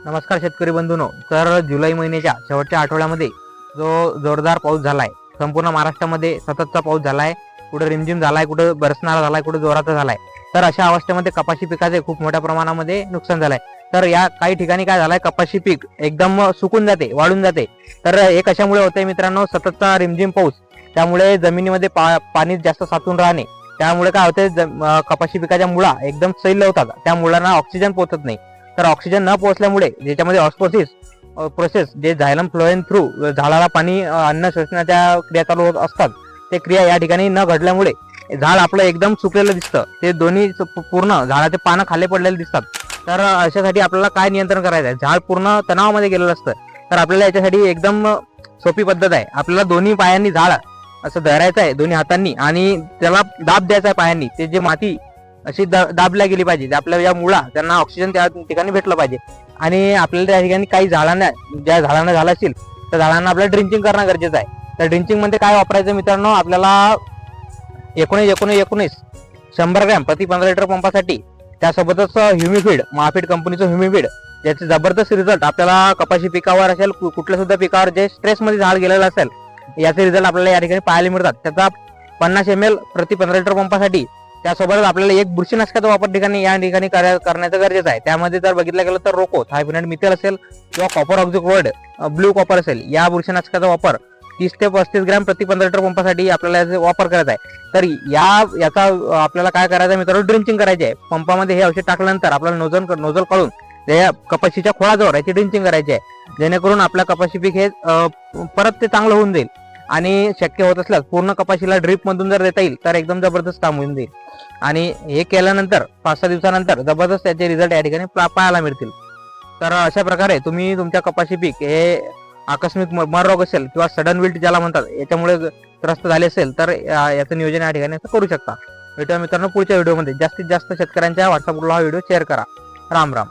नमस्कार शेतकरी बंधूंनो. तर जुलै महिन्याच्या शेवटच्या आठवड्यामध्ये जो जोरदार पाऊस झालाय, संपूर्ण महाराष्ट्रामध्ये सततचा पाऊस झालाय. कुठे रिमझिम झालाय, कुठे बरसणारा झालाय, कुठे जोराचा झालाय. तर अशा अवस्थेमध्ये कपाशी पिकाचे खूप मोठ्या प्रमाणामध्ये नुकसान झालंय. तर या काही ठिकाणी काय झालंय, कपाशी पीक एकदम सुकून जाते, वाळून जाते. तर हे कशामुळे होतंय मित्रांनो, सततचा रिमझिम पाऊस, त्यामुळे जमिनीमध्ये पाणी जास्त साचून राहणे. त्यामुळे काय होतंय, कपाशी पिकाच्या मुळा एकदम सैल होतात, त्या मुळांना ऑक्सिजन पोहोचत नाही. तर ऑक्सिजन न पोहोचल्यामुळे ज्याच्यामध्ये ऑस्मोसिस प्रोसेस, जे झायलम फ्लोएम थ्रू झाडाला पाणी अन्न शोषण्याच्या क्रिया चालू होत असतात, ते क्रिया या ठिकाणी न घडल्यामुळे झाड आपलं एकदम सुकलेलं दिसतं. ते दोन्ही पूर्ण झाडाचे पानं खाली पडलेले दिसतात. तर अशासाठी आपल्याला काय नियंत्रण करायचं आहे, झाड पूर्ण तणावामध्ये गेलेलं असतं. तर आपल्याला याच्यासाठी एकदम सोपी पद्धत आहे. आपल्याला दोन्ही पायांनी झाड असं धरायचं आहे, दोन्ही हातांनी, आणि त्याला दाब द्यायचा आहे पायांनी. ते जे माती अशी दाबल्या गेली पाहिजे, आपल्या या मुळा त्यांना ऑक्सिजन त्या ठिकाणी भेटलं पाहिजे. आणि आपल्याला त्या ठिकाणी काही झाडांना, ज्या झाडांना झालं असेल त्या झाडांना आपल्याला ड्रिंचिंग करणं गरजेचं आहे. तर ड्रिंचिंग मध्ये काय वापरायचं मित्रांनो, आपल्याला 19 100 ग्रॅम प्रति 15 लिटर पंपासाठी, त्यासोबतच ह्युमिफिड, महाफिड कंपनीचं ह्युमिफिड, याचे जबरदस्त रिझल्ट आपल्याला कपाशी पिकावर असेल, कुठल्या सुद्धा पिकावर जे स्ट्रेस मध्ये झाड गेलेलं असेल, याचे रिझल्ट आपल्याला या ठिकाणी पाहायला मिळतात. त्याचा 50 ml प्रति 15 लिटर पंपासाठी, त्यासोबत आपल्याला एक बुरशीनाशकाचा वापर या ठिकाणी करण्याचं गरजेचं आहे. त्यामध्ये जर बघितलं गेलं तर रोको, थायफिनेट मिथेल असेल किंवा कॉपर ऑक्झिक्लोराइड, ब्ल्यू कॉपर असेल, या बुरशीनाशकाचा वापर 30 ते 35 ग्रॅम प्रति 15 लिटर पंपासाठी आपल्याला वापर करायचा आहे. तर याचा आपल्याला काय करायचं आहे मित्रांनो, ड्रिंचिंग करायची आहे. पंपामध्ये हे औषध टाकल्यानंतर आपल्याला नोझल काढून त्या कपाशीच्या खोळाजवळ याची ड्रिंचिंग करायची आहे, जेणेकरून आपल्या कपाशी पीक हे परत ते चांगलं होऊन जाईल. आणि शक्य होत असल्यास पूर्ण कपाशीला ड्रीप मधून जर देता येईल तर एकदम जबरदस्त काम होऊन जाईल. आणि हे केल्यानंतर 5-6 दिवसानंतर जबरदस्त त्याचे रिझल्ट या ठिकाणी पाहायला मिळतील. तर अशा प्रकारे तुम्ही तुमच्या कपाशी पीक हे आकस्मिक मर रोग असेल किंवा सडन विल्ट ज्याला म्हणतात, याच्यामुळे त्रस्त झाले असेल तर याचं नियोजन या ठिकाणी करू शकता. भेटूया मित्रांनो पुढच्या व्हिडिओमध्ये. जास्तीत जास्त शेतकऱ्यांच्या व्हॉट्सअप ग्रुपला हा व्हिडिओ शेअर करा. राम राम.